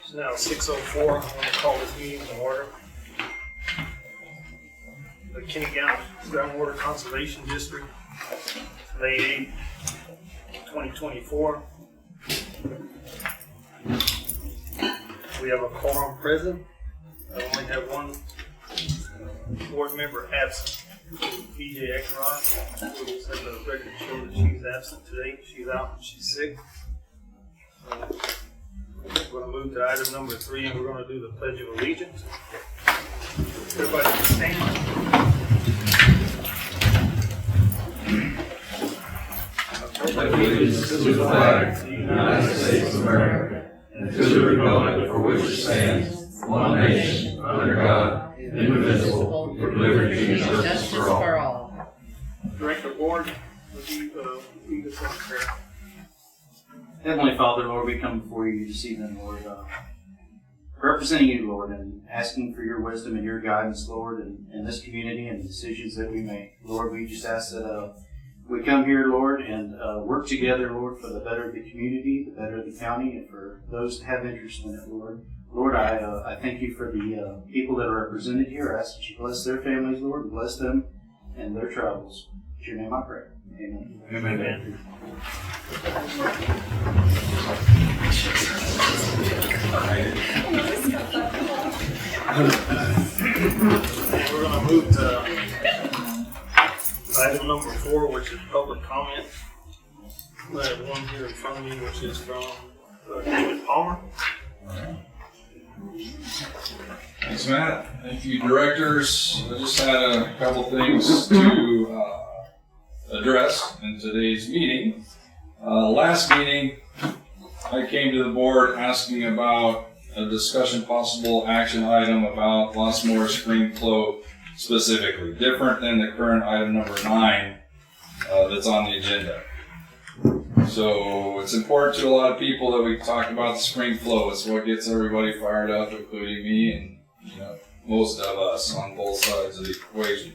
It's now 6:04. I want to call this meeting to order. The Kinney Groundwater Conservation District, May 8, 2024. We have a quorum present. I only have one board member absent, BJ Ekron. We'll just have the record show that she's absent today. She's out and she's sick. So we're going to move to item number 3, and we're going to do the Pledge of Allegiance. Everybody can stand. Allegiance to the flag of the United States of America, and to the republic for which it stands, one nation, under God, indivisible, with liberty and justice for all. Director Board, would you lead us in prayer? Heavenly Father, Lord, we come before you this evening, Lord, representing you, Lord, and asking for your wisdom and your guidance, Lord, in this community and the decisions that we make. Lord, we just ask that we come here, Lord, and work together, Lord, for the better of the community, the better of the county, and for those that have interest in it, Lord. Lord, I thank you for the people that are represented here. I ask that you bless their families, Lord, and bless them and their travels. In your name I pray. Amen. Amen. We're going to move to item number 4, which is public comment. I have one here in front of me, which is from David Palmer. Thanks, Matt. Thank you, directors. I just had a couple things to address in today's meeting. Last meeting, I came to the board asking about a discussion possible action item about Los Moras spring flow specifically, different than the current item number 9 that's on the agenda. So it's important to a lot of people that we talk about the spring flow. It's what gets everybody fired up, including me and most of us on both sides of the equation.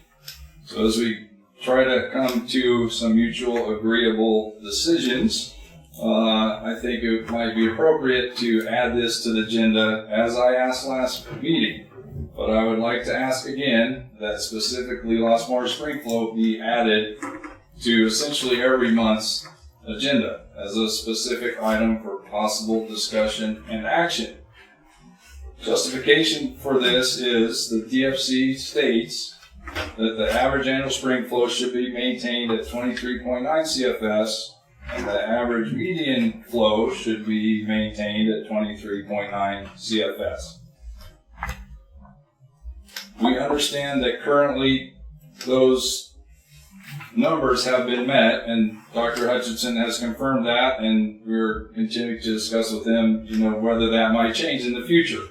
So as we try to come to some mutual agreeable decisions, I think it might be appropriate to add this to the agenda as I asked last meeting. But I would like to ask again that specifically Los Moras spring flow be added to essentially every month's agenda as a specific item for possible discussion and action. Justification for this is the DFC states that the average annual spring flow should be maintained at 23.9 CFS and the average median flow should be maintained at 23.9 CFS. We understand that currently those numbers have been met, and Dr. Hutchinson has confirmed that, and we're continuing to discuss with him, whether that might change in the future.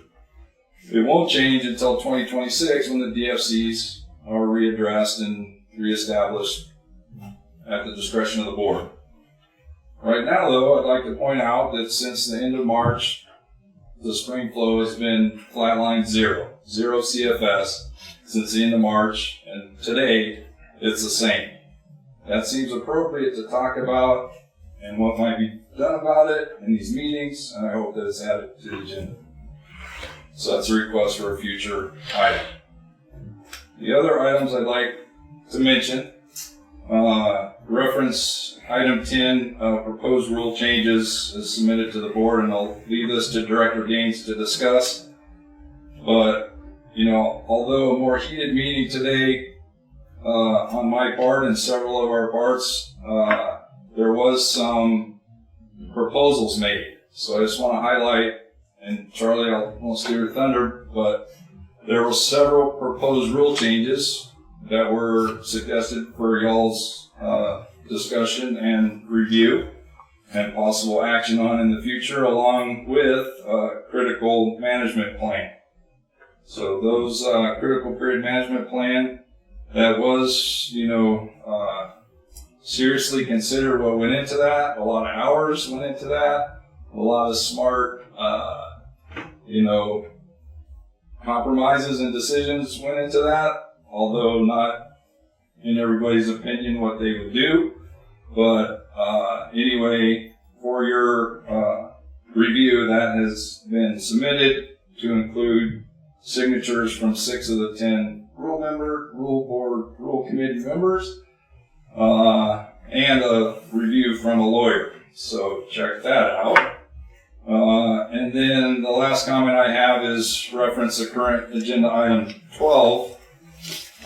It won't change until 2026 when the DFCs are readdressed and reestablished at the discretion of the board. Right now, though, I'd like to point out that since the end of March, the spring flow has been flatlined zero CFS since the end of March, and today it's the same. That seems appropriate to talk about and what might be done about it in these meetings, and I hope that it's added to the agenda. So that's a request for a future item. The other items I'd like to mention reference item 10, proposed rule changes is submitted to the board, and I'll leave this to Director Gaines to discuss. But, although a more heated meeting today on my part and several of our parts, there was some proposals made. So I just want to highlight, and Charlie, I won't steal your thunder, but there were several proposed rule changes that were suggested for y'all's discussion and review and possible action on in the future, along with a critical management plan. So those critical period management plan, that was, seriously considered what went into that. A lot of hours went into that. A lot of smart, compromises and decisions went into that, although not in everybody's opinion what they would do. But anyway, for your review that has been submitted to include signatures from 6 of the 10 rule board, rule committee members, and a review from a lawyer. So check that out. And then the last comment I have is reference the current agenda item 12.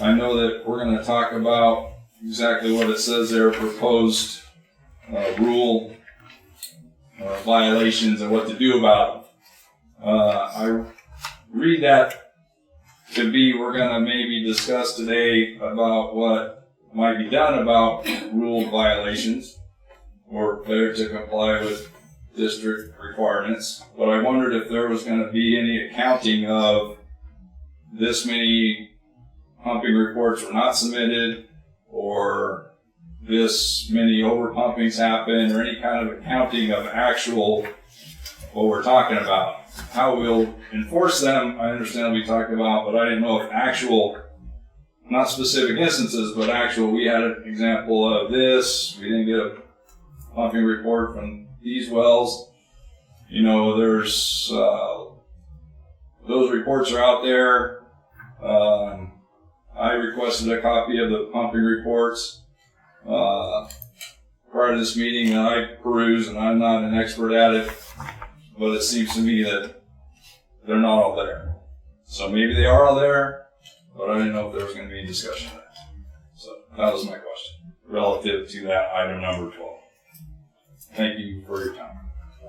I know that we're going to talk about exactly what it says there, proposed rule violations and what to do about them. I read that to be we're going to maybe discuss today about what might be done about rule violations or failure to comply with district requirements. But I wondered if there was going to be any accounting of this many pumping reports were not submitted, or this many overpumpings happened, or any kind of accounting of actual what we're talking about. How we'll enforce them, I understand we talked about, but I didn't know if actual, not specific instances, but actual, we had an example of this, we didn't get a pumping report from these wells. You know, there's, those reports are out there. I requested a copy of the pumping reports prior to this meeting that I perused, and I'm not an expert at it, but it seems to me that they're not all there. So maybe they are all there, but I didn't know if there was going to be a discussion of that. So that was my question relative to that item number 12. Thank you for your time.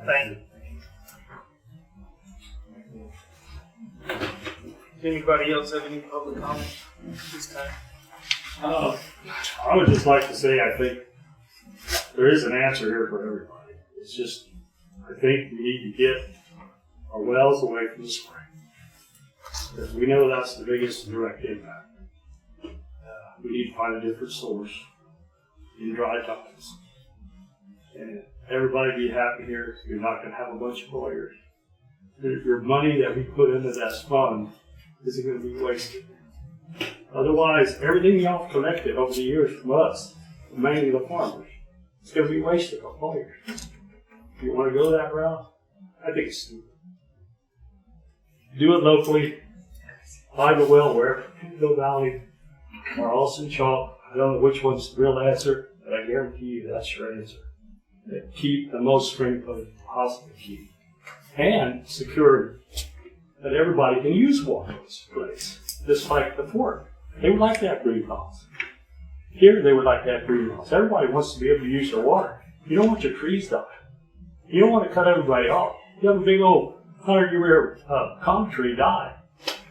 Thank you. Does anybody else have any public comment this time? I would just like to say I think there is an answer here for everybody. It's just, I think we need to get our wells away from the spring. Because we know that's the biggest direct impact. We need to find a different source in dry times. And everybody be happy here. You're not going to have a bunch of lawyers. Your money that we put into that fund isn't going to be wasted. Otherwise, everything y'all collected over the years from us, mainly the farmers, it's going to be wasted on lawyers. If you want to go that route, I think it's stupid. Do it locally. Find a well wherever Hill Valley or Austin Chalk. I don't know which one's the real answer, but I guarantee you that's your answer. That keep the most spring flow possible keep. And secure that everybody can use water in this place. Just like the fort. They would like to have greenhouse. Here they would like to have greenhouse. Everybody wants to be able to use their water. You don't want your trees die. You don't want to cut everybody off. You have a big old 100-year palm tree die.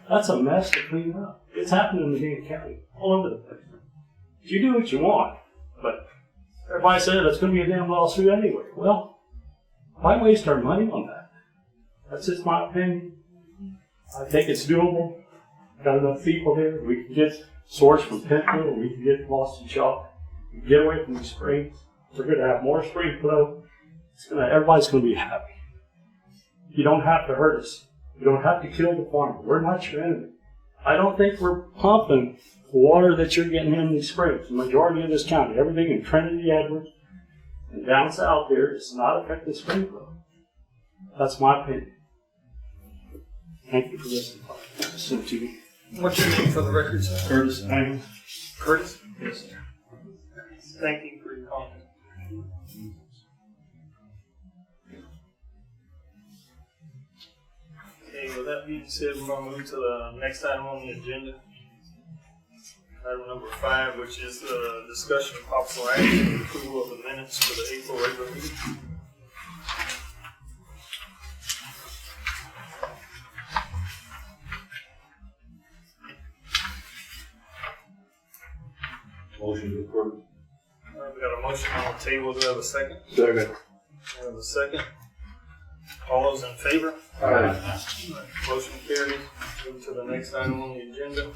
That's a mess to clean up. It's happening in Medina County, all over the place. You do what you want, but everybody said it's going to be a damn lawsuit anyway. Well, why waste our money on that? That's just my opinion. I think it's doable. Got enough people here. We can get source from Penfield. We can get Boston Chalk. We can get away from these springs. We're going to have more spring flow. Everybody's going to be happy. You don't have to hurt us. You don't have to kill the farmer. We're not your enemy. I don't think we're pumping the water that you're getting in these springs. The majority of this county, everything in Trinity, Edwards, and down south here, does not affect the spring flow. That's my opinion. Thank you for listening. Listen to me. What's your name for the record, sir? Curtis Bang. Curtis? Yes, sir. Thank you for your comment. Okay, with that being said, we're going to move to the next item on the agenda. Item number 5, which is the discussion of possible action and approval of the minutes for the April regular meeting. Motion to approve. All right, we got a motion on the table. Do we have a second? Second. We have a second. All those in favor? Aye. Motion carries. Move to the next item on the agenda.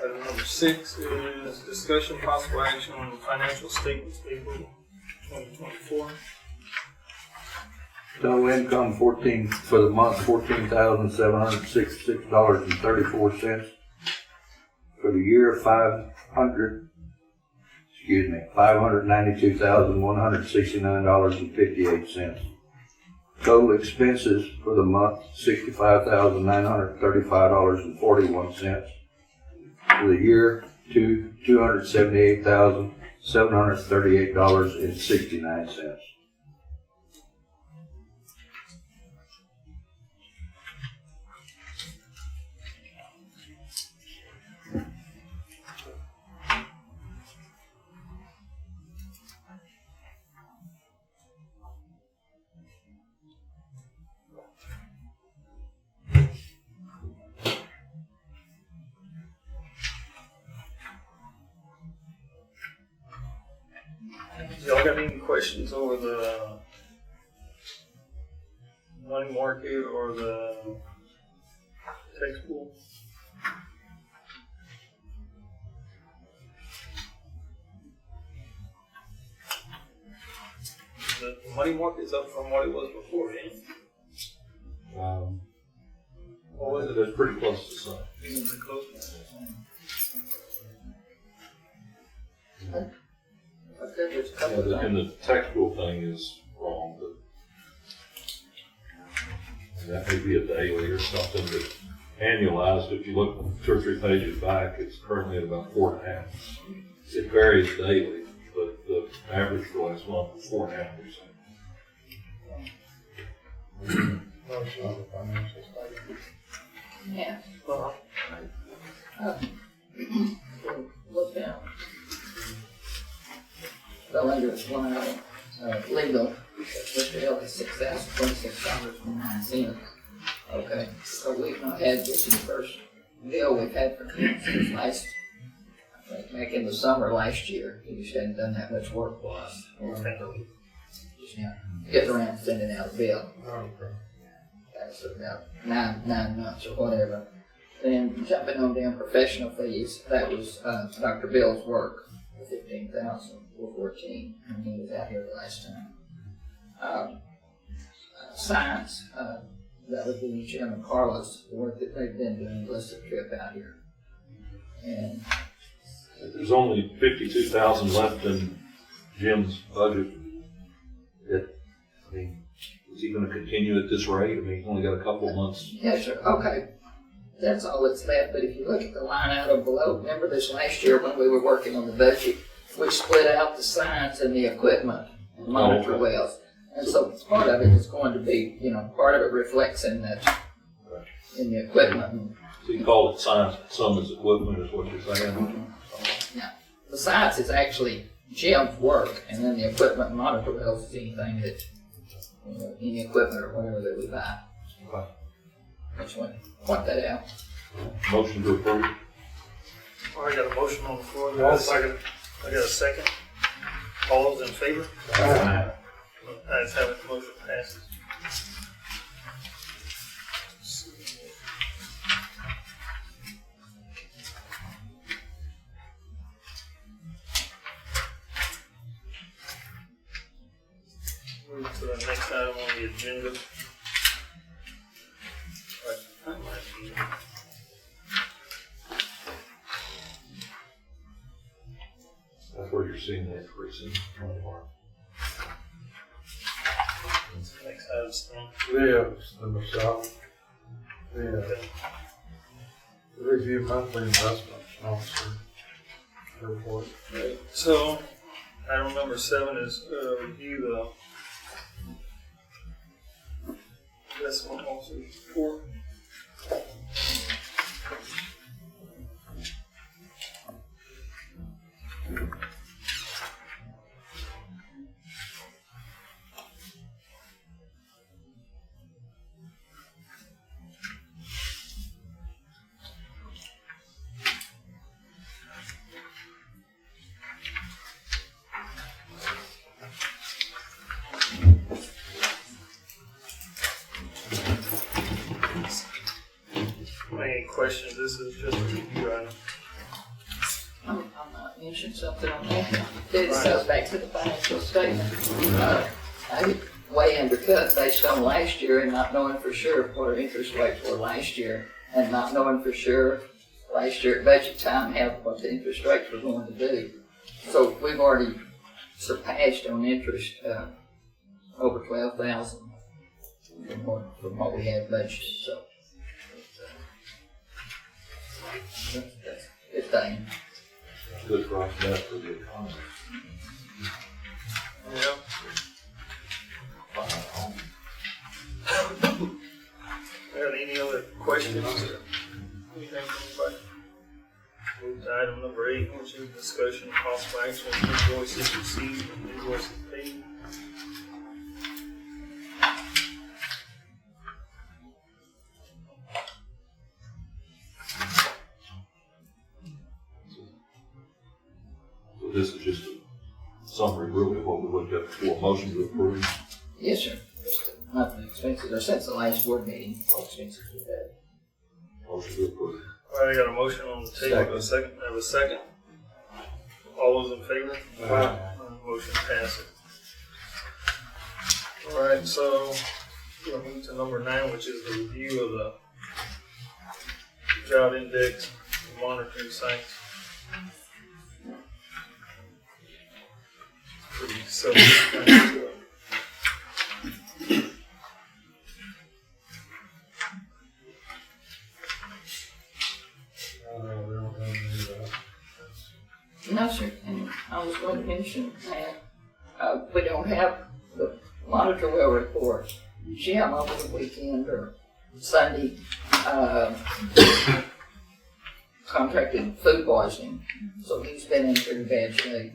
Item number 6 is discussion possible action on the financial statements April 2024. Total income for the month, $14,766.34. For the year, $592,169.58. Total expenses for the month, $65,935.41. For the year, $278,738.69. Y'all got any questions over the money market or the tax pool? The money market's up from what it was before, ain't it? What was it? It's pretty close to some. Is it close? Okay, there's a couple of And the tax pool thing is wrong, but that may be a daily or something, but annualized, if you look 2 or 3 pages back, it's currently at about 4.5. It varies daily, but the average for last month was 4.5%. Yeah. Well, look down. So under one legal, Mr. Hill is $6,026.09. Okay, so we've not had this is the first bill we've had for since last, I think back in the summer last year. He just hadn't done that much work for us. Just now getting around to sending out a bill. That's about nine months or whatever. Then jumping on down professional fees, that was Dr. Bill's work, the $15,414, and he was out here the last time. Science, that would be Jim and Carlos, the work that they've been doing, listed trip out here. And There's only $52,000 left in Jim's budget. I mean, is he going to continue at this rate? I mean, he's only got a couple of months. yeah, sure, okay. That's all that's left, but if you look at the line item below, remember this last year when we were working on the budget, we split out the science and the equipment and monitor wells. And so part of it is going to be, part of it reflects in that, in the equipment. So you call it science, some is equipment, is what you're saying? Now, the science is actually Jim's work, and then the equipment and monitor wells is anything that, any equipment or whatever that we buy. Okay. Just want to point that out. Motion to approve. All right, got a motion on the floor. I got a second. All those in favor? Aye. Ayes have it, motion passes. Move to the next item on the agenda. That's where you're seeing the increase in Groundwater. Next item, Stone. Yeah, number 7. Review monthly investment officer report. So, item number 7 is review the investment officer's report. Any questions? This is just a review item. I'm not mentioning something on that. This goes back to the financial statement. I way undercut based on last year and not knowing for sure what our interest rates were last year, and not knowing for sure last year at budget time what the interest rates were going to do. So we've already surpassed on interest, over 12,000 from what we had budgeted, so. That's a good thing. Good for us, bad for the economy. Yeah. Got any other questions or anything from anybody? Move to item number 8, which is discussion of possible action on invoices received and invoices paid. So this is just a summary, really, of what we looked at before. Motion to approve. Yes, sir. Nothing expensive, or since the last board meeting, all expenses were paid. Motion to approve. All right, I got a motion on the table. A second. I have a second. All those in favor? Motion passes. All right, so we'll move to number 9, which is the review of the drought index monitoring sites. Pretty self-explanatory. We don't have any of that. No, sir, and I was going to mention that, we don't have the monitor well report. Jim over the weekend or Sunday, contracted food poisoning, so he's been in pretty bad shape,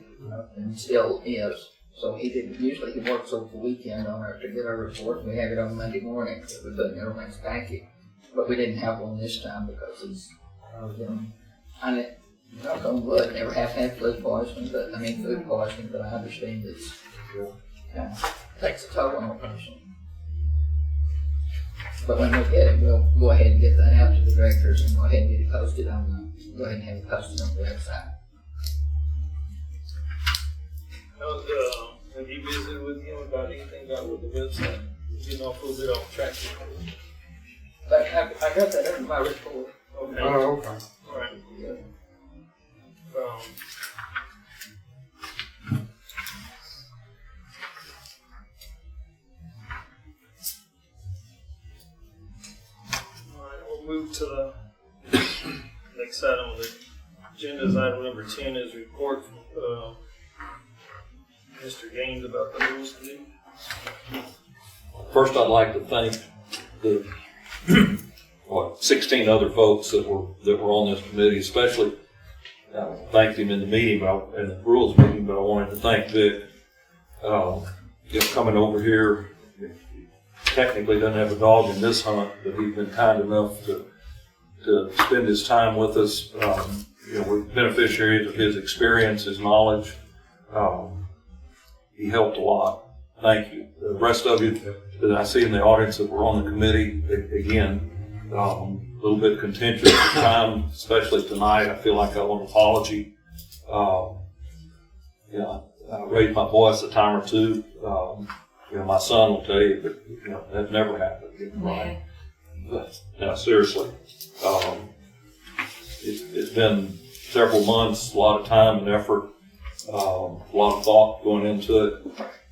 and still is. So usually he works over the weekend on our, to get our report, and we have it on Monday morning, so we put in everyone's packet. But we didn't have one this time because he's, knock on wood, never have had food poisoning, but I understand it's, takes a toll on a person. But when we get it, we'll go ahead and get that out to the directors and go ahead and get it posted on go ahead and have it posted on the website. Have you visited with him about anything about with the website? Getting off a little bit off track. But I got that in my report. Okay. Oh, okay. All right. Yeah. We'll move to the next item on the agenda. Is item number 10 is report from Mr. Gaines about the rules committee. First, I'd like to thank the 16 other folks that were on this committee, especially thanked him in the meeting, in the rules meeting, but I wanted to thank Vic. Just coming over here, technically doesn't have a dog in this hunt, but he's been kind enough to spend his time with us. We're beneficiaries of his experience, his knowledge. He helped a lot. Thank you. The rest of you that I see in the audience that were on the committee, again, a little bit contentious at the time, especially tonight. I feel like I owe an apology. I raised my voice a time or two. My son will tell you, but that never happened. Right? But seriously, it's been several months, a lot of time and effort, a lot of thought going into it.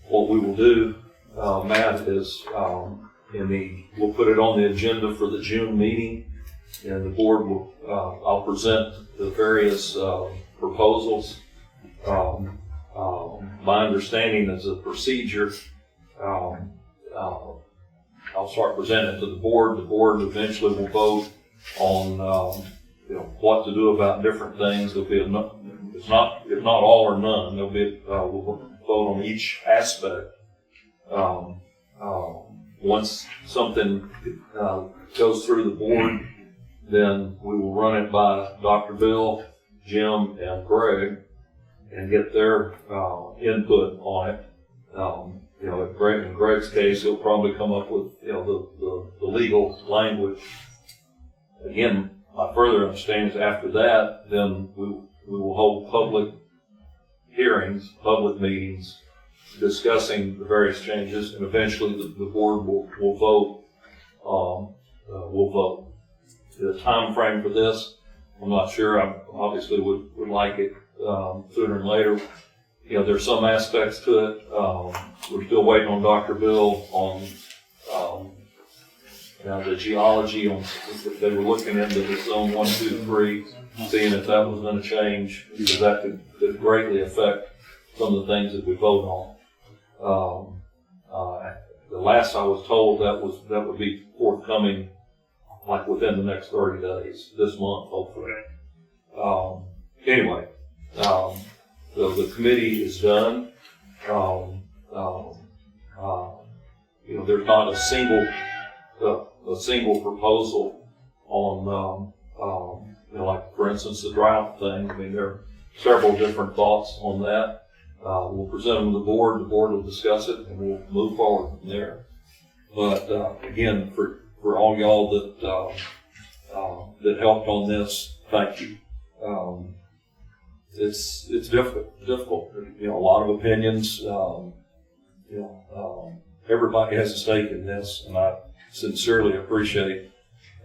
What we will do, Matt, is we'll put it on the agenda for the June meeting, and the board will. I'll present the various proposals. My understanding is a procedure. I'll start presenting it to the board. The board eventually will vote on what to do about different things. There'll be if not all or none. There'll be we'll vote on each aspect. Once something goes through the board, then we will run it by Dr. Bill, Jim, and Greg, and get their input on it. In Greg's case, he'll probably come up with the legal language. Again, my further understanding is after that, then we will hold public hearings, public meetings, discussing the various changes, and eventually the board will vote. Will vote. The time frame for this, I'm not sure. I obviously would like it sooner than later. You know, there's some aspects to it. We're still waiting on Dr. Bill on the geology. They were looking into the zone 1, 2, 3, seeing if that was going to change, because that could greatly affect some of the things that we vote on. The last I was told that would be forthcoming, like within the next 30 days, this month, hopefully. Anyway, the committee is done. You know, there's not a single proposal on, you know, like for instance the drought thing. I mean, there are several different thoughts on that. We'll present them to the board will discuss it, and we'll move forward from there. But again, for all y'all that helped on this, thank you. It's difficult. You know, a lot of opinions. You know, everybody has a stake in this, and I sincerely appreciate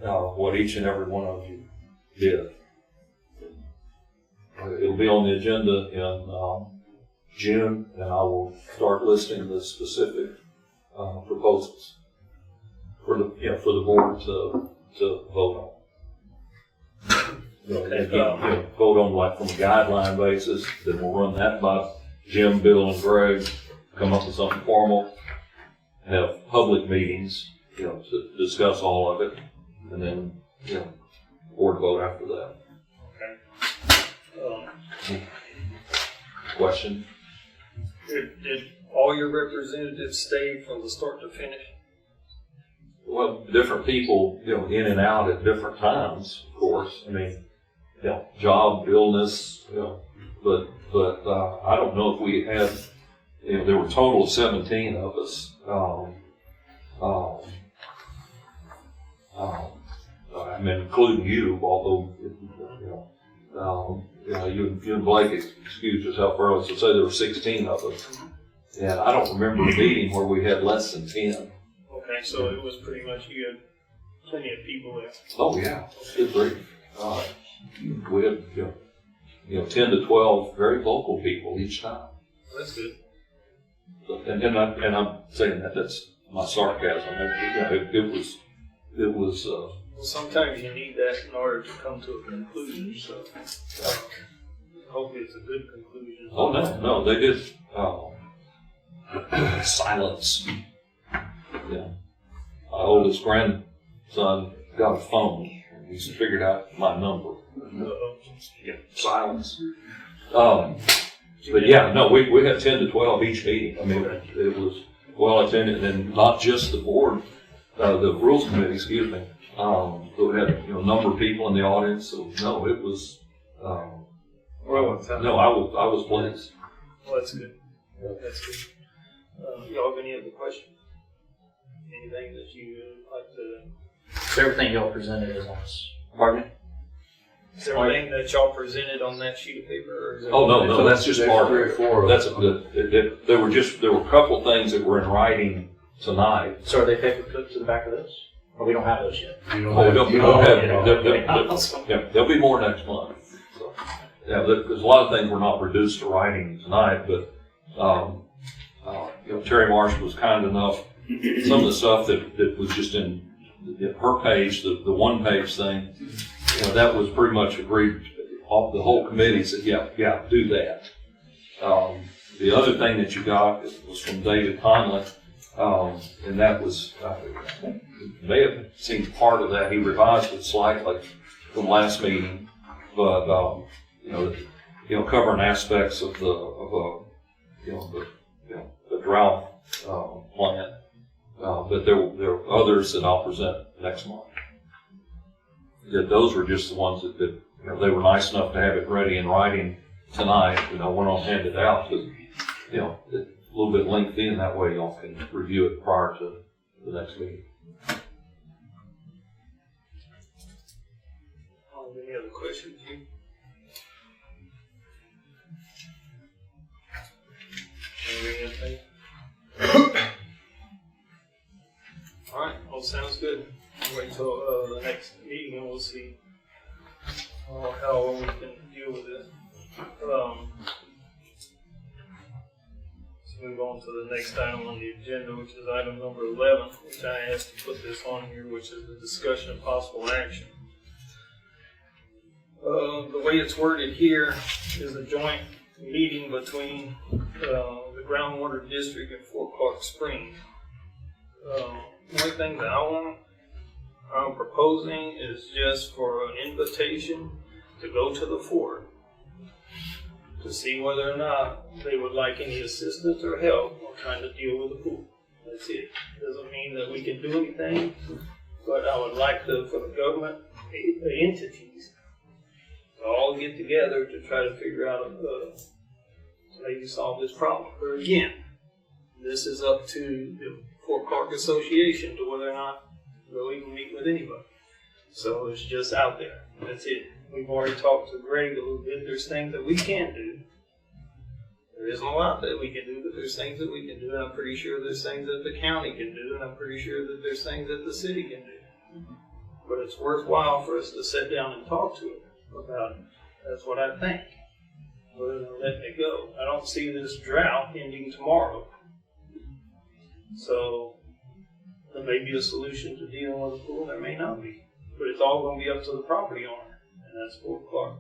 what each and every one of you did. It'll be on the agenda in June, and I will start listing the specific proposals for the board to vote on. And vote on like from a guideline basis. Then we'll run that by Jim, Bill, and Greg. Come up with something formal. Have public meetings, you know, to discuss all of it, and then board vote after that. Okay. Question? Did all your representatives stay from the start to finish? Well, different people, you know, in and out at different times, of course. I mean, you know, job, illness, you know, but I don't know if we had, you know, there were a total of 17 of us. I mean, including you, although, you and Blake excused yourself earlier, so say there were 16 of us. And I don't remember a meeting where we had less than 10. Okay, so it was pretty much, you had plenty of people there. Oh, yeah, good grief. We had, 10 to 12 very vocal people each time. That's good. And I'm saying that's my sarcasm. It was. Well, sometimes you need that in order to come to a conclusion. So hopefully it's a good conclusion. Oh no, they did silence. Yeah, my oldest grandson got a phone. He's figured out my number. Yeah, silence. But yeah, no, we had 10 to 12 each meeting. I mean, it was well attended, and not just the board, the rules committee, excuse me. We had a number of people in the audience. So no, it was. No, I was pleased. Well, that's good. That's good. Y'all have any other questions? Anything that you would like to? So everything y'all presented is on us. Pardon me? Is there anything that y'all presented on that sheet of paper? Or is Oh no, that's just part of it. 3 or 4. That's there were a couple of things that were in writing tonight. So are they paper clipped to the back of this? Or we don't have those yet? You Oh, we don't have have. There'll be more next month. So, yeah, there's a lot of things were not reduced to writing tonight, but Terry Marsh was kind enough. Some of the stuff that was just in her page, the one-page thing, that was pretty much agreed. The whole committee said, yeah, do that. The other thing that you got was from David Conley, and that was, you may have seen part of that. He revised it slightly from last meeting, but covering aspects of the drought plan. But there are others that I'll present next month. Yeah, those were just the ones that they were nice enough to have it ready in writing tonight. Went on and handed it out. But, it's a little bit lengthy, and that way y'all can review it prior to the next meeting. Any other questions? Anything? All right. Well, sounds good. Wait until the next meeting, and we'll see how long we can deal with this. Let's move on to the next item on the agenda, which is item number 11, which I asked to put this on here, which is the discussion of possible action. The way it's worded here is a joint meeting between the Groundwater District and Fort Clark Springs. The only thing that I'm proposing is just for an invitation to go to the fort to see whether or not they would like any assistance or help on trying to deal with the pool. That's it. Doesn't mean that we can do anything, but I would like for the government, the entities, to all get together to try to figure out to maybe solve this problem. But again, this is up to the Fort Clark Association to whether or not they'll even meet with anybody. So it's just out there. That's it. We've already talked to Greg a little bit. There's things that we can do. There isn't a lot that we can do, but there's things that we can do. And I'm pretty sure there's things that the county can do, and I'm pretty sure that there's things that the city can do. But it's worthwhile for us to sit down and talk to it about it. That's what I think. Whether they'll let me go. I don't see this drought ending tomorrow. So there may be a solution to dealing with the pool. There may not be. But it's all going to be up to the property owner, and that's Fort Clark.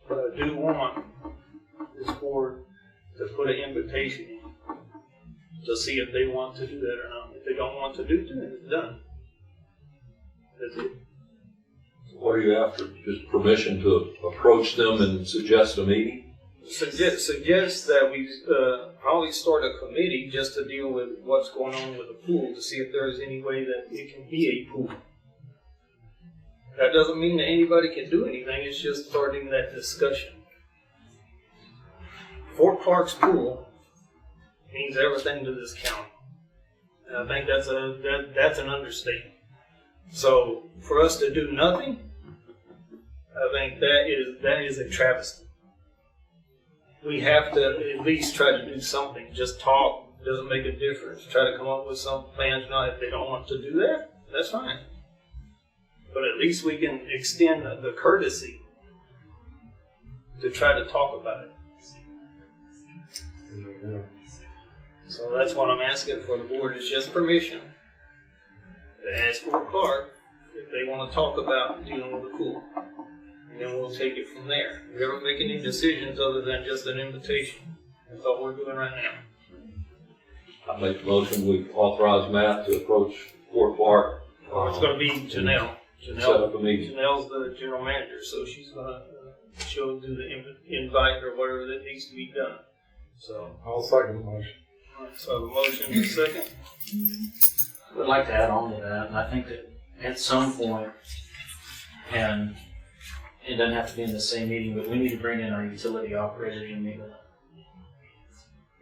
But I do want this board to put an invitation in to see if they want to do that or not. If they don't want to do it, then it's done. That's it. What are you after? Just permission to approach them and suggest a meeting? Suggest that we probably start a committee just to deal with what's going on with the pool to see if there is any way that it can be a pool. That doesn't mean that anybody can do anything. It's just starting that discussion. Fort Clark's pool means everything to this county, and I think that's an understatement. So for us to do nothing, I think that is a travesty. We have to at least try to do something. Just talk doesn't make a difference. Try to come up with some plans. Now, if they don't want to do that, that's fine. But at least we can extend the courtesy to try to talk about it. So that's what I'm asking for the board, is just permission to ask Fort Clark if they want to talk about dealing with the pool. And then we'll take it from there. We don't make any decisions other than just an invitation. That's all we're doing right now. I make the motion, we authorize Matt to approach Fort Clark. It's going to be Janelle. Set up a meeting. Janelle's the general manager, so she'll do the invite or whatever that needs to be done. So I'll second the motion. So the motion is second. I would like to add on to that, and I think that at some point, and it doesn't have to be in the same meeting, but we need to bring in our utility operators and meet with them.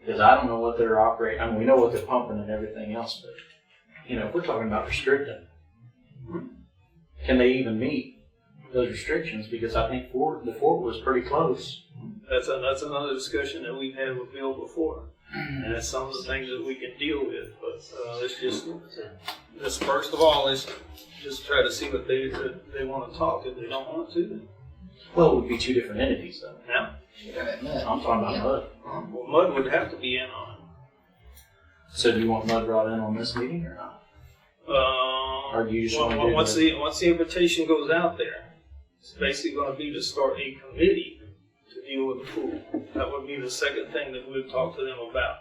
Because I don't know what they're operating. I mean, we know what they're pumping and everything else, but if we're talking about restricting, can they even meet those restrictions? Because I think the fort was pretty close. That's another discussion that we've had with Bill before, and that's some of the things that we can deal with. But let's just first of all, let's just try to see what they want to talk. If they don't want to, then Well, it would be two different entities, though. yeah. I'm talking about Mud. Well, Mud would have to be in on it. So do you want Mud brought in on this meeting or not? Or do you just want to do once the invitation goes out there, it's basically going to be to start a committee to deal with the pool. That would be the second thing that we'll talk to them about.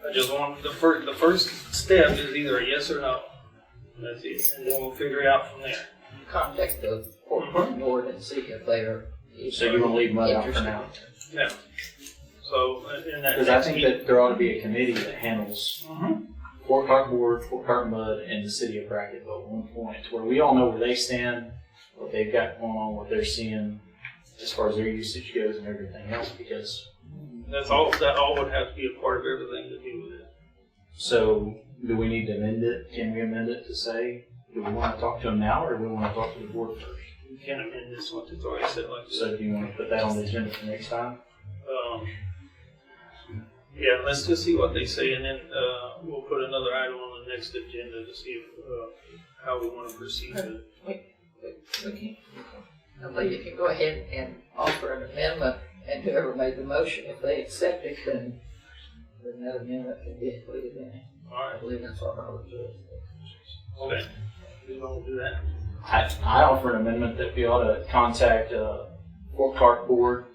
I just want the first step is either a yes or no. That's it, and then we'll figure it out from there. Contact the Fort board and see if they are. So you want to leave Mud out for now? Yeah. So in that Because I think that there ought to be a committee that handles Fort Clark Board, Fort Clark Mud, and the city of Bracketville at one point, where we all know where they stand, what they've got going on, what they're seeing as far as their usage goes and everything else. Because that all would have to be a part of everything to do with it. so, do we need to amend it? Can we amend it to say, do we want to talk to them now, or do we want to talk to the board first? You can't amend this once it's already said like this. So, do you want to put that on the agenda for next time? Yeah, let's just see what they say, and then we'll put another item on the next agenda to see if, how we want to proceed with it. Okay. I believe you can go ahead and offer an amendment, and whoever made the motion, if they accept it, then that amendment can be included in it. I believe that's what Robert's doing. Okay. We don't do that. I offer an amendment that we ought to contact Fort Clark Board,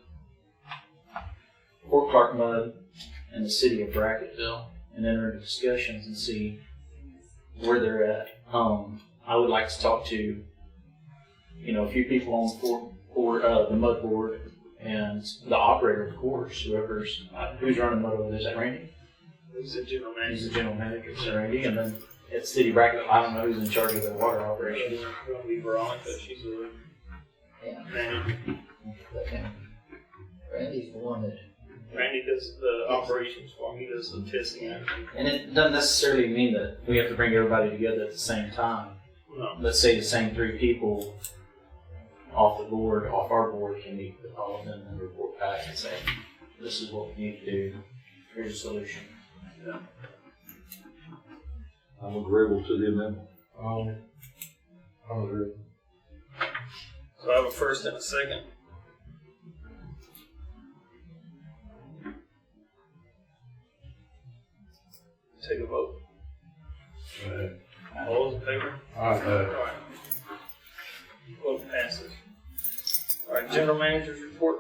Fort Clark Mud, and the city of Brackettville, and enter into discussions and see where they're at. I would like to talk to, a few people on the Mud Board and the operator, of course, who's running Mud over there. Is that Randy? Who's the general manager? He's the general manager, so Randy, and then at City Brackettville, I don't know who's in charge of the water operations. It's going to be Veronica. She's the manager. But Randy's the one that. Randy does the operations for me. He does the testing and everything. And it doesn't necessarily mean that we have to bring everybody together at the same time. No. Let's say the same 3 people off our board can meet with all of them and report back and say, this is what we need to do, here's a solution. Yeah. I'm agreeable to the amendment. I'm agree. So I have a first and a second. Take a vote. All those in favor? Alright. Alright. Vote passes. Alright, general manager's report.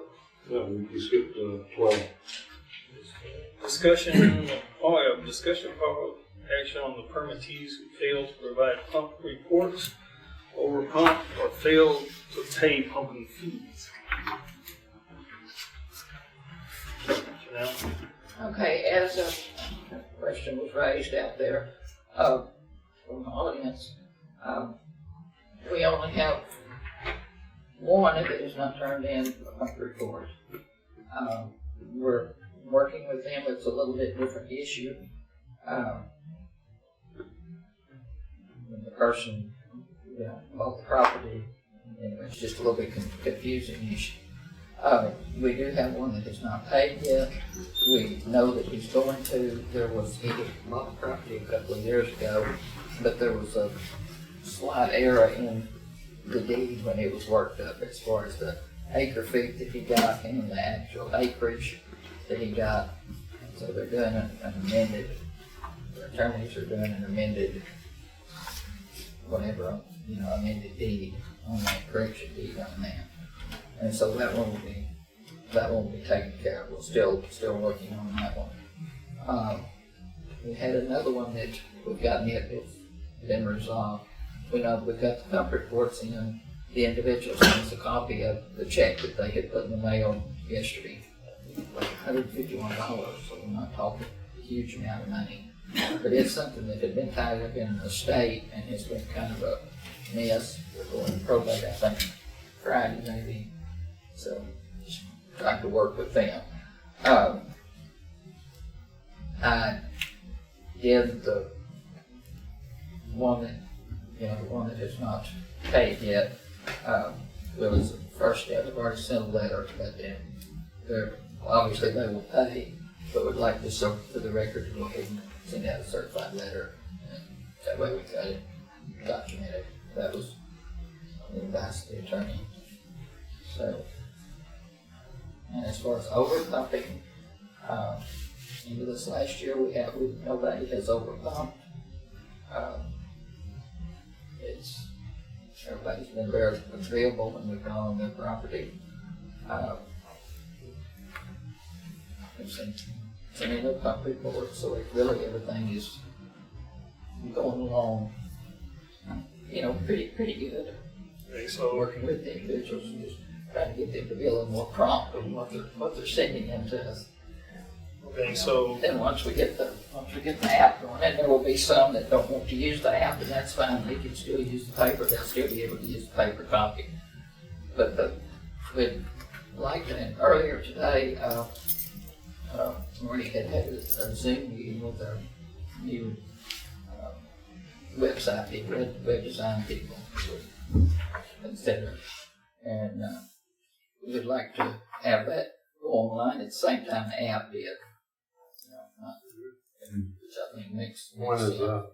No, we skipped 12. Discussion for action on the permittees who failed to provide pump reports, overpumped, or failed to pay pumping fees. Janelle? Okay, as a question was raised out there from the audience, we only have one that has not turned in a pump report. We're working with them. It's a little bit different issue. When the person bought the property, anyway, it's just a little bit confusing issue. We do have one that has not paid yet. We know that he's going to. He bought the property a couple of years ago, but there was a slight error in the deed when it was worked up as far as the acre feet that he got and the actual acreage that he got. So they're doing an amended, the attorneys are doing an amended, amended deed on that, correction deed on that. And so that one will be taken care of. We're still working on that one. We had another one that we've gotten it, it's been resolved. We know we've got the pump reports in. The individual sent us a copy of the check that they had put in the mail yesterday. Like $151, so we're not talking a huge amount of money. But it's something that had been tied up in an estate and has been kind of a mess. We're going to probate, I think, Friday maybe. So, just trying to work with them. I did the one that has not paid yet. Well, it's the first step. I've already sent a letter, but obviously they will pay, but would like this for the record to go ahead and send out a certified letter. And that way we got it documented. That was the advice of the attorney. So, and as far as overpumping, into this last year nobody has overpumped. Everybody's been very agreeable when we've gone on their property. I've seen no pump reports, so really everything is going along, pretty good. Okay, so Working with the individuals and just trying to get them to be a little more prompt on what they're sending in to us. okay, so Then once we get the app going, and there will be some that don't want to use the app, and that's fine. They can still use the paper. They'll still be able to use the paper copy. But we'd like to. And earlier today, Marty had a Zoom meeting with our new website people, web design people, etc. And we'd like to have that go online at the same time the app did. Which I think makes When is sense. that?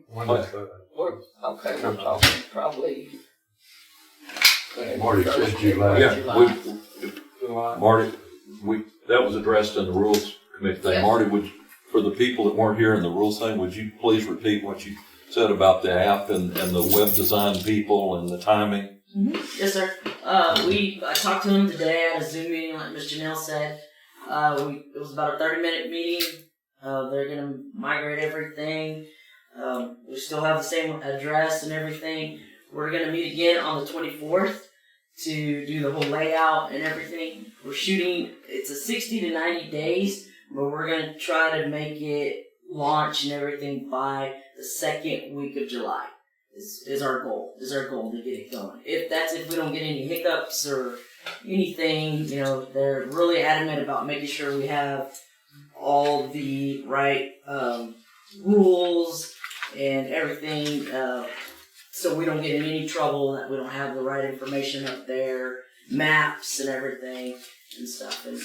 When is that? We're talking probably Marty said July. Yeah, Marty, that was addressed in the rules committee thing. Yes. Marty, for the people that weren't here in the rules thing, would you please repeat what you said about the app and the web design people and the timing? Yes, sir. I talked to him today at a Zoom meeting, like Ms. Janelle said. It was about a 30-minute meeting. They're going to migrate everything. We still have the same address and everything. We're going to meet again on the 24th to do the whole layout and everything. We're shooting, it's a 60 to 90 days, but we're going to try to make it launch and everything by the second week of July. Is our goal to get it going. If we don't get any hiccups or anything, they're really adamant about making sure we have all the right rules and everything, so we don't get in any trouble, that we don't have the right information up there, maps and everything and stuff. And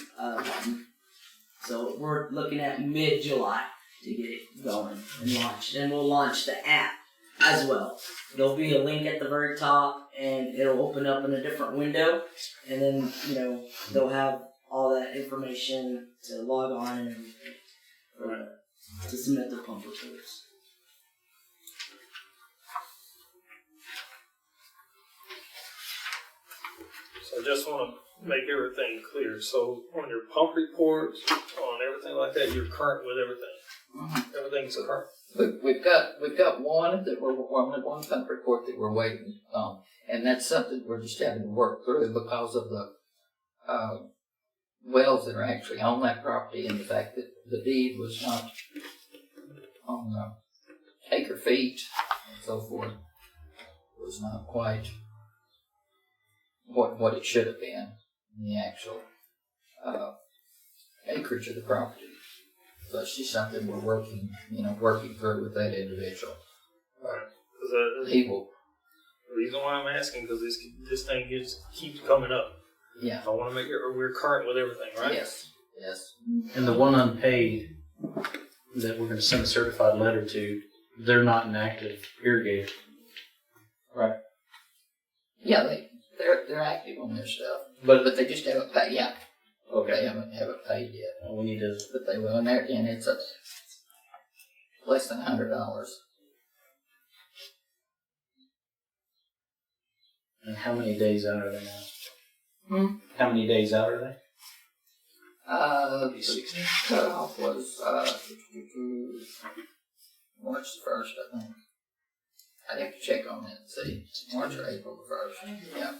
so we're looking at mid-July to get it going and launched. And we'll launch the app as well. There'll be a link at the very top, and it'll open up in a different window, and then they'll have all that information to log on and everything to submit their pump reports. So I just want to make everything clear. So on your pump reports, on everything like that, you're current with everything. Everything's current. We've got one pump report that we're waiting on, and that's something we're just having to work through because of the wells that are actually on that property, and the fact that the deed was not on the acre feet and so forth was not quite what it should have been in the actual acreage of the property. So it's just something we're working through with that individual. Right. He will. The reason why I'm asking, because this thing keeps coming up. Yeah. I want to make sure we're current with everything, right? Yes. And the one unpaid that we're going to send a certified letter to, they're not an active irrigator. Right. Yeah, they're active on their stuff, But they just haven't paid. Yeah. okay. They haven't paid yet. We need to. But they will, and it's less than $100. And how many days out are they now? How many days out are they? The cutoff was March the 1st, I think. I'd have to check on that and see. March or April the 1st. Yeah.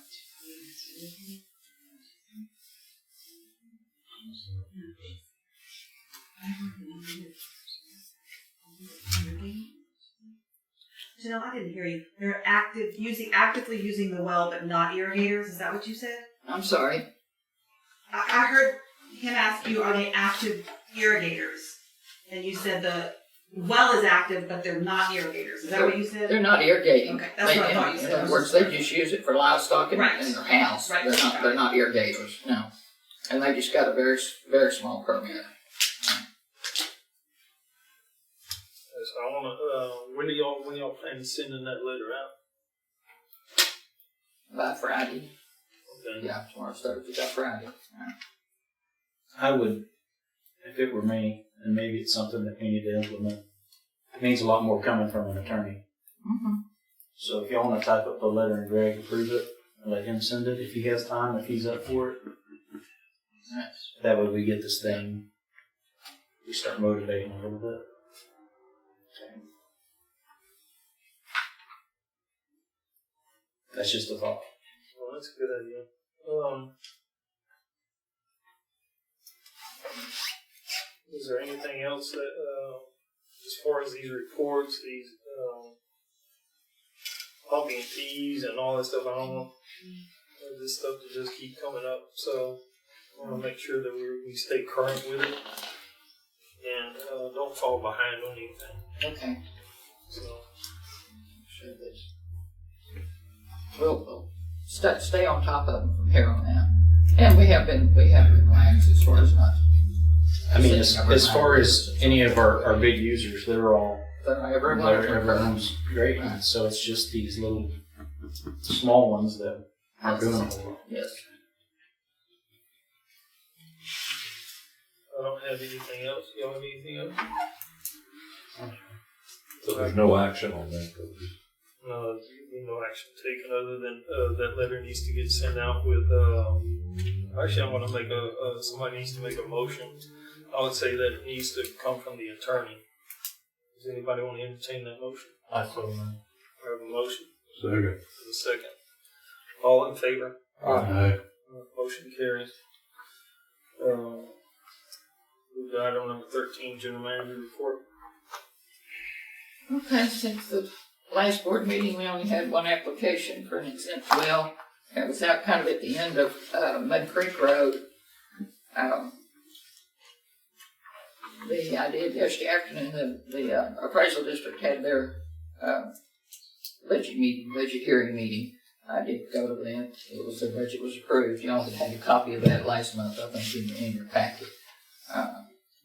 Janelle, I didn't hear you. They're actively using the well, but not irrigators. Is that what you said? I'm sorry. I heard him ask you, are they active irrigators? And you said the well is active, but they're not irrigators. Is that what you said? They're not irrigating. Okay, that's what I thought you said. In other words, they just use it for livestock in their house. Right. They're not irrigators, no. And they just got a very, very small permit. So I want to. When y'all plan on sending that letter out? By Friday. Okay. Yeah, tomorrow's Thursday. By Friday. Right. I would, if it were me, and maybe it's something that we need to implement. It means a lot more coming from an attorney. Mm-hmm. So if y'all want to type up the letter and Greg approve it, and let him send it if he has time, if he's up for it. Nice. That way we get this thing, we start motivating a little bit. Okay. That's just a thought. Well, that's a good idea. Is there anything else that, as far as these reports, these pumping fees and all that stuff, I don't want this stuff to just keep coming up. So I want to make sure that we stay current with it and don't fall behind on anything. Okay. So Sure we'll stay on top of them from here on out. And we have been lax as far as not. I mean, as far as any of our big users, Everyone's great. So it's just these little small ones that I'll go. Yes. I don't have anything else. Y'all have anything else? So there's no action on that, though. No, no action taken other than that letter needs to get sent out with. Actually, I want to make somebody needs to make a motion. I would say that it needs to come from the attorney. Does anybody want to entertain that motion? I saw that. I have a motion. Second. A second. All in favor? Aye. Motion carries. We've got item number 13, General Manager Report. Okay, since the last board meeting, we only had one application for an exempt well. It was out kind of at the end of Mud Creek Road. I did yesterday afternoon, the appraisal district had their budget hearing meeting. I did go to them. Their budget was approved. Y'all had a copy of that last month, I think, in your packet.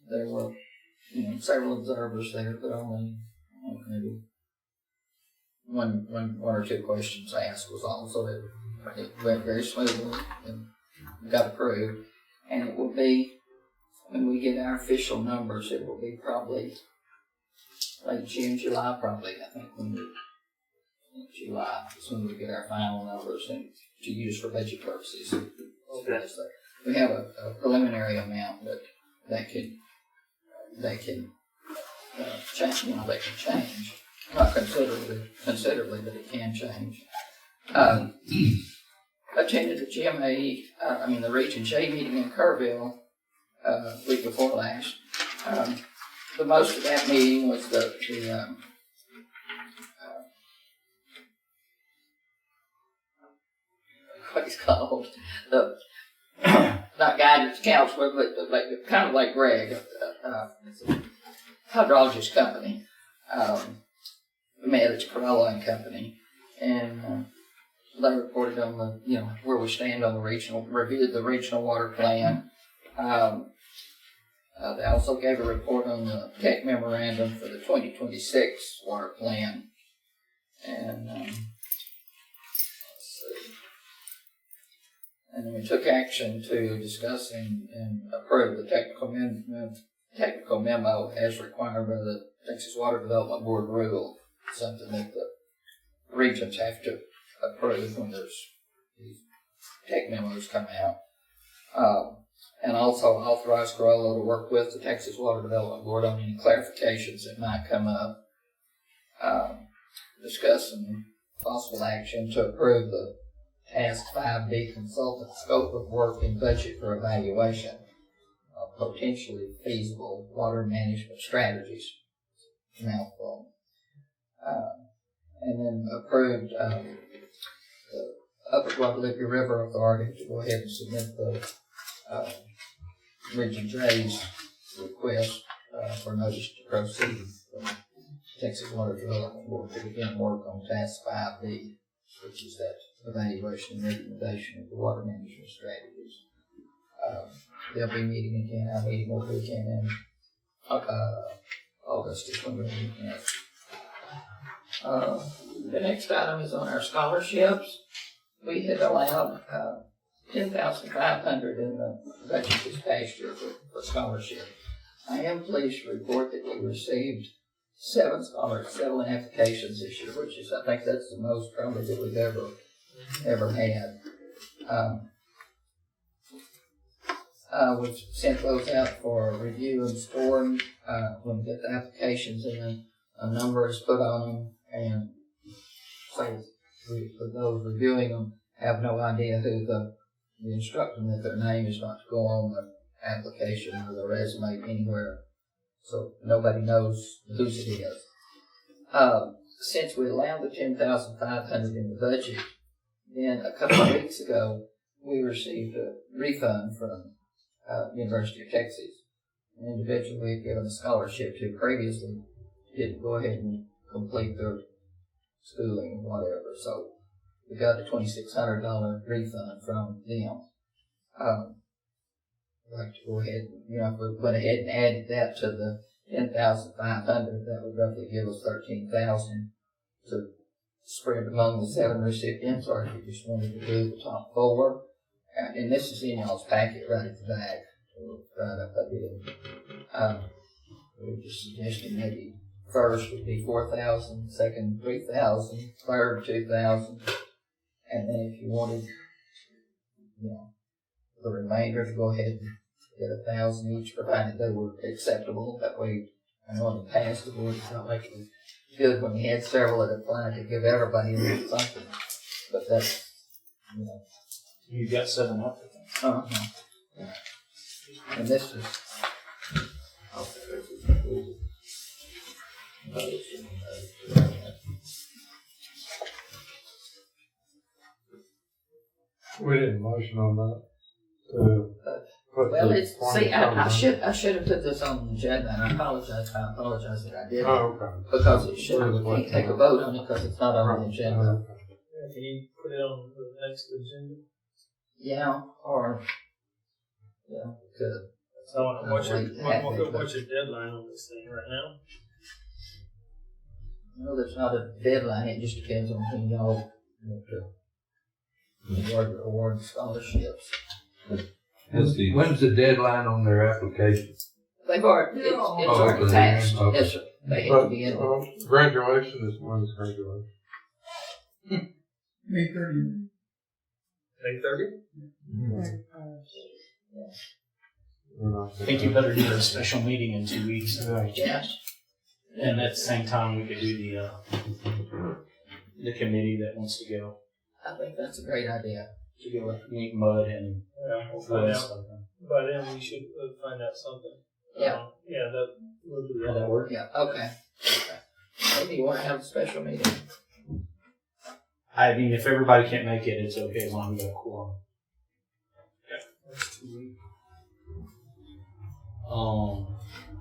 There were, several observers there, but only maybe one or two questions asked was all. So it went very smoothly and got approved. And it will be, when we get our official numbers, it will be probably late June, July, probably. I think July is when we get our final numbers and to use for budget purposes. Okay. We have a preliminary amount, but they can change. They can change, not considerably, but it can change. Attended the GMA, the Region J meeting in Kerrville week before last. The most of that meeting was what it's called, the not guidance counselor, but kind of like Greg, it's a hydrologist company, It's Corella and Company, and they reported on where we stand on reviewed the regional water plan. They also gave a report on the tech memorandum for the 2026 water plan, and let's see. And then we took action to discuss and approve the technical memo as required by the Texas Water Development Board rule, something that the regions have to approve when these tech memos come out. And also authorize Corella to work with the Texas Water Development Board on any clarifications that might come up. Discussing possible action to approve the Task 5B consultant scope of work and budget for evaluation of potentially feasible water management strategies. Mouthful. And then approved the Upper Guadalupe River Authority to go ahead and submit the Region J's request for notice to proceed from Texas Water Development Board to begin work on Task 5B, which is that evaluation and recommendation of the water management strategies. They'll be meeting again. Our meeting will be again in August is when we're meeting next. The next item is on our scholarships. We had allowed $10,500 in the budget this past year for scholarship. I am pleased to report that we received 7 applications this year, which is, I think that's the most probably that we've ever had. We've sent those out for review and scoring. When we get the applications in, a number is put on them, and so for those reviewing them, have no idea who we instruct them that their name is not to go on the application or the resume anywhere, so nobody knows whose it is. Since we allowed the $10,500 in the budget, then a couple of weeks ago we received a refund from University of Texas. An individual we had given a scholarship to previously didn't go ahead and complete their schooling or whatever, so we got a $2,600 refund from them. I'd like to go ahead, if we went ahead and added that to the $10,500, that would roughly give us $13,000 to spread among the 7 recipients, or if you just wanted to do the top 4. And this is in y'all's packet right at the back, right up here. We're just suggesting maybe first would be 4,000, second 3,000, third 2,000, and then if you wanted, the remainder to go ahead and get 1,000 each, provided they were acceptable. That way, I know in the past the board felt like it was good when we had several that applied to give everybody a little something, but that's, You've got 7 applicants. Yeah. And this is. We didn't motion on that. Well, it's, see, I should have put this on the agenda, and I apologize that I didn't. Oh, okay. Because it should, we can't take a vote on it because it's not on the agenda. Can you put it on the next agenda? Yeah, or, could. So what's your deadline on this thing right now? No, there's not a deadline, it just depends on when y'all want to award scholarships. When's the deadline on their application? They've already, it's already passed. Okay. Yes, sir. They have to be in. Graduation is when is graduation? May 30th. May 30th? I think you better do a special meeting in 2 weeks. Yeah. And at the same time, we could do the committee that wants to go. I think that's a great idea. To go meet Mud and We'll find out. stuff. By then we should find out something. Yeah. Yeah, we'll do How that. that work? Yeah, okay. Maybe you want to have a special meeting. I mean, if everybody can't make it, it's okay as long as we got a quorum. That's 2 weeks.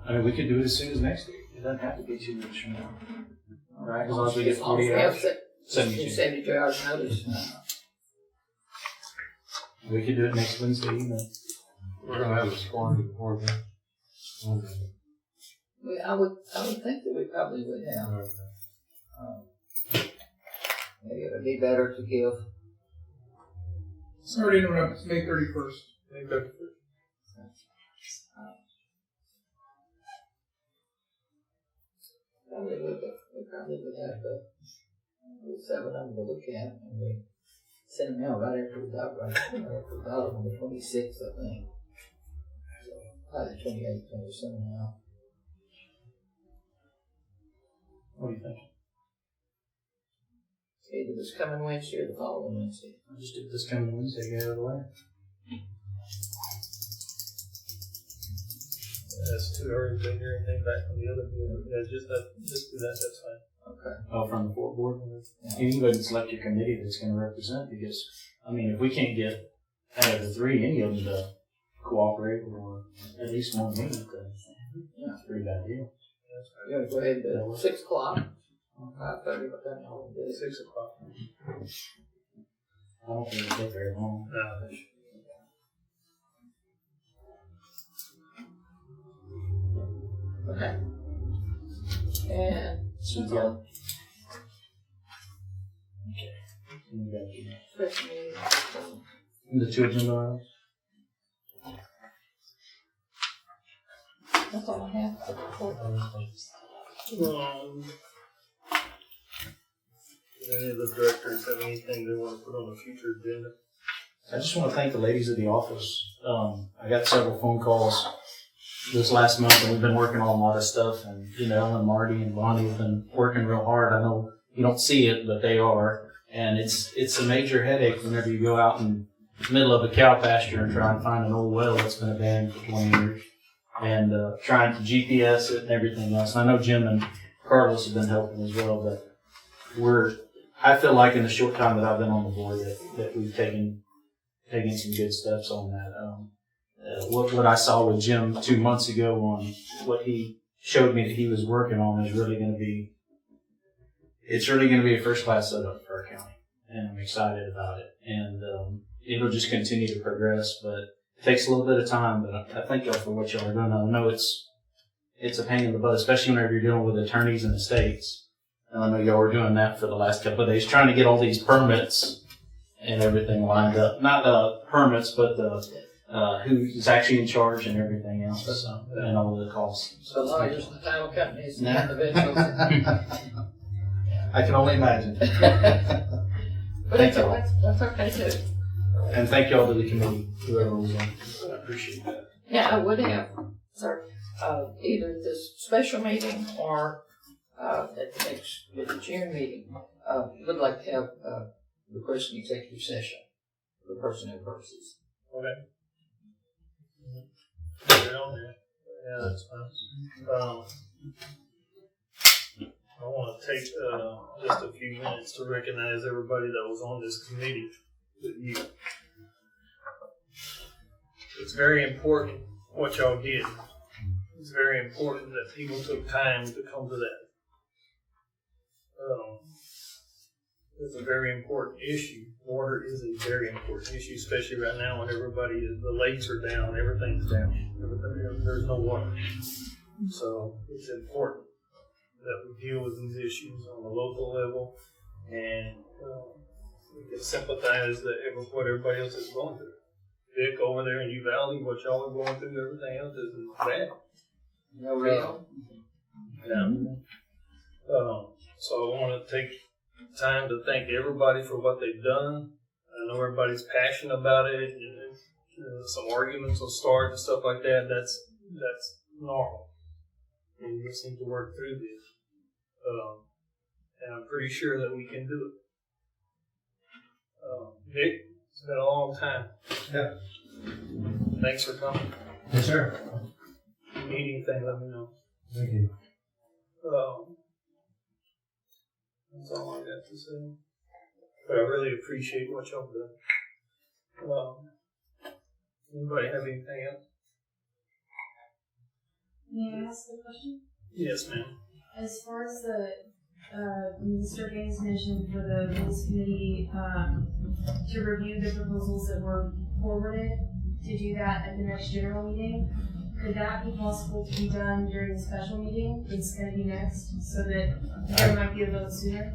I mean, we could do it as soon as next week. It doesn't have to be 2 weeks from now. All right, as long as we get 40 hours. 72 hours notice. We could do it next Wednesday evening. We're gonna have a scoring before then. I would think that we probably would have. Maybe it would be better to give. Sorry to interrupt, it's May 31st. May 31st. We probably would have 7 of them to look at, and we send them out right after we got them on the 26th, I think. So, probably the 28th, when we send them out. What do you think? Either this coming Wednesday or the following Wednesday. I'll just do it this coming Wednesday, get out of the way. That's too early to hear anything back from the other people. Yeah, just do that, that's fine. Okay. Oh, from the Fort Board? Yeah. You can go and select your committee that's going to represent, because, I mean, if we can't get out of the 3, any of them to cooperate or at least one meet, then it's a pretty bad deal. You want to go ahead and do 6 o'clock? 5:30, but then y'all do 6 o'clock. I don't think it'll take very long. Okay. And So you got, okay. You got your, special meeting. the 2 agenda items? That's all I have. Do any of the directors have anything they want to put on a future agenda? I just want to thank the ladies of the office. I got several phone calls this last month, and we've been working on a lot of stuff. And Janelle and Marty and Bonnie have been working real hard. I know you don't see it, but they are. And it's a major headache whenever you go out in the middle of a cow pasture and try and find an old well that's been abandoned for 20 years, and trying to GPS it and everything else. And I know Jim and Carlos have been helping as well, but I feel like in the short time that I've been on the board that we've taken some good steps on that. What I saw with Jim 2 months ago on what he showed me that he was working on is really going to be a first class setup for our county, and I'm excited about it. And it'll just continue to progress, but it takes a little bit of time. But I thank y'all for what y'all are doing. I know it's a pain in the butt, especially whenever you're dealing with attorneys and estates. And I know y'all were doing that for the last couple of days, trying to get all these permits and everything lined up. Not the permits, but the who's actually in charge and everything else, so, and all the costs. So lawyers and title companies and Nah. individuals. I can only imagine. But Thank y'all. that's okay too. And thank y'all to the committee, whoever was on. I appreciate that. Yeah, I would have, sir, either this special meeting or at the next, at the June meeting, would like to have request an executive session for personnel purposes. Okay. Yeah, that's fine. I want to take just a few minutes to recognize everybody that was on this committee with you. It's very important what y'all did. It's very important that people took time to come to that. It's a very important issue. Water is a very important issue, especially right now when the lakes are down, everything's down. There's no water. So it's important that we deal with these issues on the local level, and we can sympathize what everybody else is going through. Vic over there in U Valley, what y'all are going through, everything else is bad. No real. Yeah. So I want to take time to thank everybody for what they've done. I know everybody's passionate about it, and some arguments will start and stuff like that. That's normal. And you just need to work through this. And I'm pretty sure that we can do it. Nick, it's been a long time. Yeah. Thanks for coming. Yes, sir. If you need anything, let me know. Thank you. That's all I got to say. But I really appreciate what y'all done. Anybody have anything else? May I ask a question? Yes, ma'am. As far as the, Mr. Gaines mentioned for the rules committee to review the proposals that were forwarded, to do that at the next general meeting, could that be possible to be done during the special meeting? It's going to be next, so that there might be a vote sooner?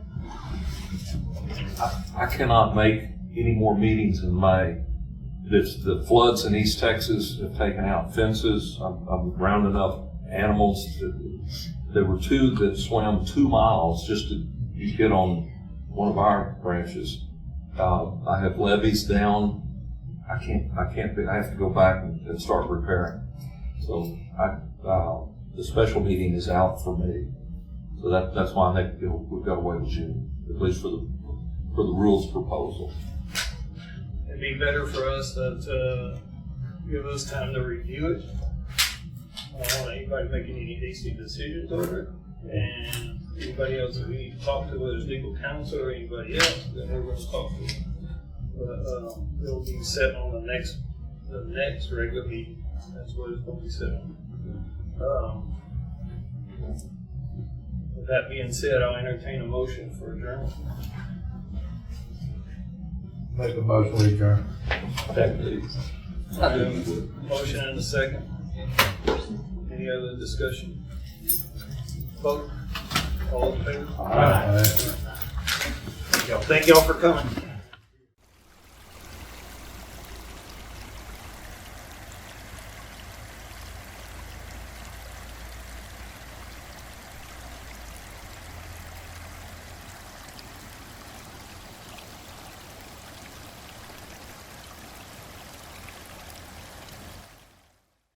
I cannot make any more meetings in May. The floods in East Texas have taken out fences. I'm rounding up animals. There were two that swam 2 miles just to get on one of our branches. I have levees down. I have to go back and start repairing. So the special meeting is out for me. So that's why I think we've got to wait till June, at least for the rules proposal. It'd be better for us to give us time to review it. I don't want anybody making any hasty decisions over it. And anybody else that we need to talk to, whether it's legal counsel or anybody else, then we're going to talk to them. But it'll be set on the next regular meeting. That's what it's going to be set on. With that being said, I'll entertain a motion for adjournment. Make a motion to adjourn. Motion and a second. Any other discussion? Vote. All in favor? All right. Thank y'all for coming.